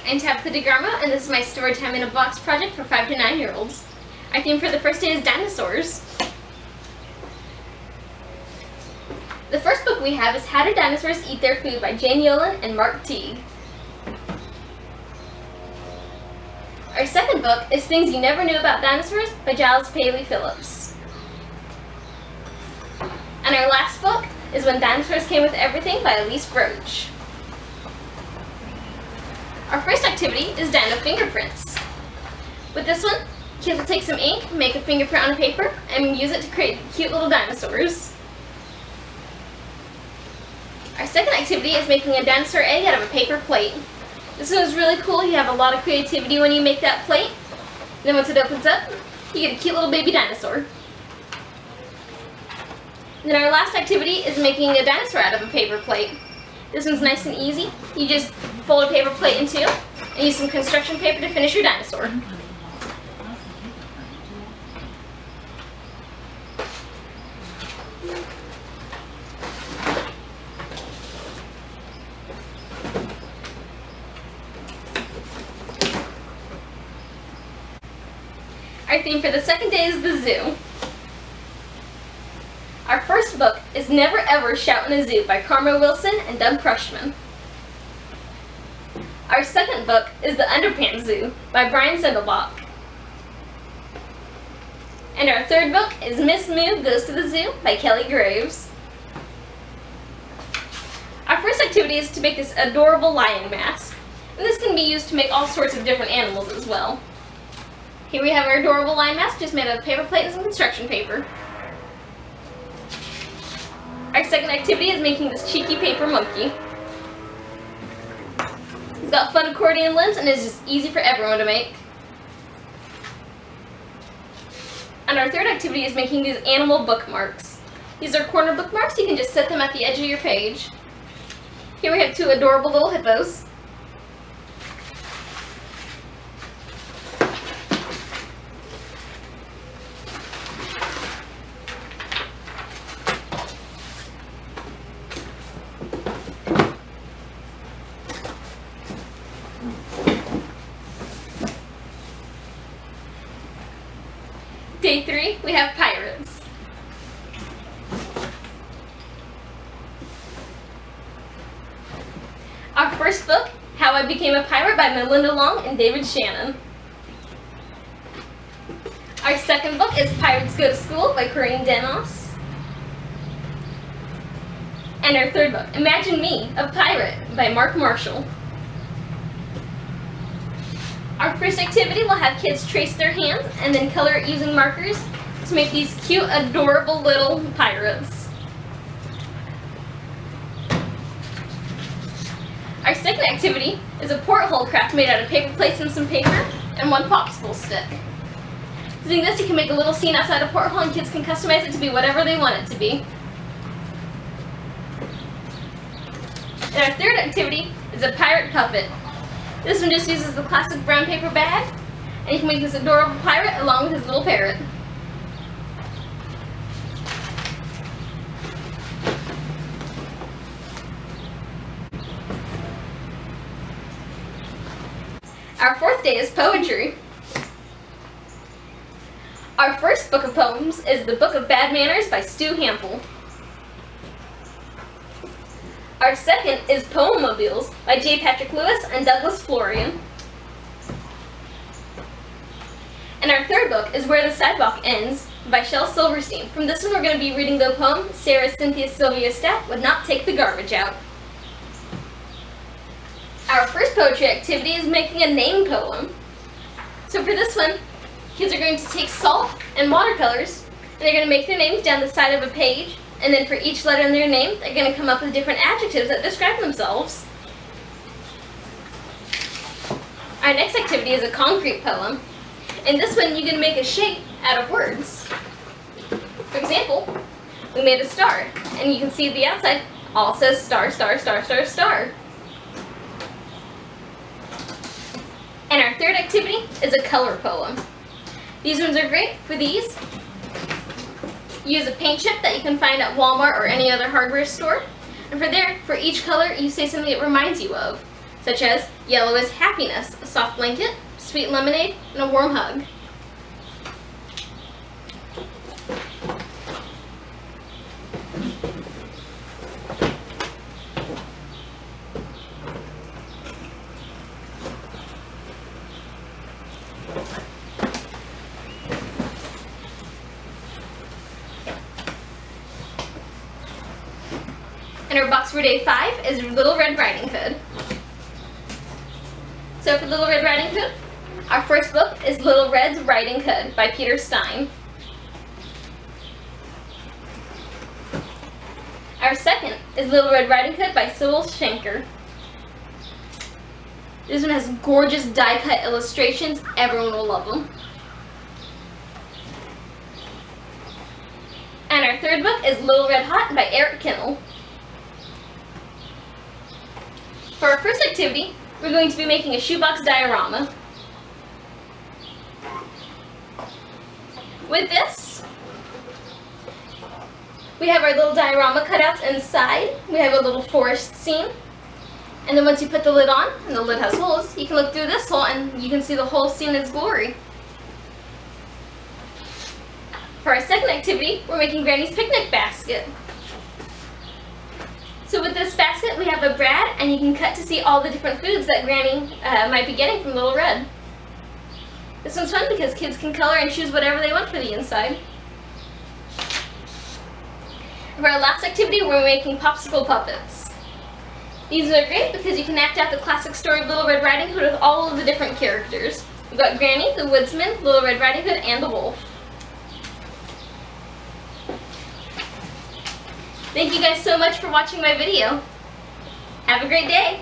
I'm Tabitha DeGarmo, and this is my Storytime in a Box project for 5 to 9-year-olds. Our theme for the first day is dinosaurs. The first book we have is How Do Dinosaurs Eat Their Food by Jane Yolen and Mark Teague. Our second book is Things You Never Knew About Dinosaurs by Giles Paley Phillips. And our last book is When Dinosaurs Came With Everything by Elise Broach. Our first activity is Dino Fingerprints. With this one, kids will take some ink, make a fingerprint on a paper, and use it to create cute little dinosaurs. Our second activity is making a dinosaur egg out of a paper plate. This one is really cool. You have a lot of creativity when you make that plate. Then once it opens up, you get a cute little baby dinosaur. And then our last activity is making a dinosaur out of a paper plate. This one's nice and easy. You just fold a paper plate in two and use some construction paper to finish your dinosaur. Our theme for the second day is the zoo. Our first book is Never Ever Shout in a Zoo by Karma Wilson and Doug Crushman. Our second book is The Underpants Zoo by Brian Sendelbach. And our third book is Miss Moo Goes to the Zoo by Kelly Graves. Our first activity is to make this adorable lion mask. And this can be used to make all sorts of different animals as well. Here we have our adorable lion mask just made out of paper plate and some construction paper. Our second activity is making this cheeky paper monkey. He's got fun accordion limbs and is just easy for everyone to make. And our third activity is making these animal bookmarks. These are corner bookmarks. You can just set them at the edge of your page. Here we have two adorable little hippos. Day 3, we have pirates. Our first book, How I Became a Pirate by Melinda Long and David Shannon. Our second book is Pirates Go to School by Corinne Denos. And our third book, Imagine Me, a Pirate by Mark Marshall. Our first activity will have kids trace their hands and then color it using markers to make these cute, adorable little pirates. Our second activity is a porthole craft made out of paper plates and some paper and one popsicle stick. Using this, you can make a little scene outside a porthole and kids can customize it to be whatever they want it to be. And our third activity is a pirate puppet. This one just uses the classic brown paper bag, and you can make this adorable pirate along with his little parrot. Our fourth day is poetry. Our first book of poems is The Book of Bad Manners by Stu Hampel. Our second is Poemobiles by J. Patrick Lewis and Douglas Florian. And our third book is Where the Sidewalk Ends by Shel Silverstein. From this one we're going to be reading the poem Sarah Cynthia Sylvia Stapp Would Not Take the Garbage Out. Our first poetry activity is making a name poem. So for this one, kids are going to take salt and watercolors and they're going to make their names down the side of a page. And then for each letter in their name, they're going to come up with different adjectives that describe themselves. Our next activity is a concrete poem. In this one, you're going to make a shape out of words. For example, we made a star, and you can see the outside all says star, star, star, star, star. And our third activity is a color poem. These ones are great for these. Use a paint chip that you can find at Walmart or any other hardware store. And for each color, you say something it reminds you of. such as yellow is happiness, a soft blanket, sweet lemonade, and a warm hug. And our box for day 5 is Little Red Riding Hood. So for Little Red Riding Hood, our first book is Little Red's Riding Hood by Peter Stein. Our second is Little Red Riding Hood by Sybil Shanker. This one has gorgeous die-cut illustrations. Everyone will love them. And our third book is Little Red Hot by Eric Kinnell. For our first activity, we're going to be making a shoebox diorama. With this, we have our little diorama cutouts inside. We have a little forest scene. And then once you put the lid on, and the lid has holes, you can look through this hole and you can see the whole scene in its glory. For our second activity, we're making Granny's picnic basket. So with this basket, we have a brad, and you can cut to see all the different foods that Granny might be getting from Little Red. This one's fun because kids can color and choose whatever they want for the inside. For our last activity, we're making popsicle puppets. These are great because you can act out the classic story of Little Red Riding Hood with all of the different characters. We've got Granny, the Woodsman, Little Red Riding Hood, and the Wolf. Thank you guys so much for watching my video. Have a great day!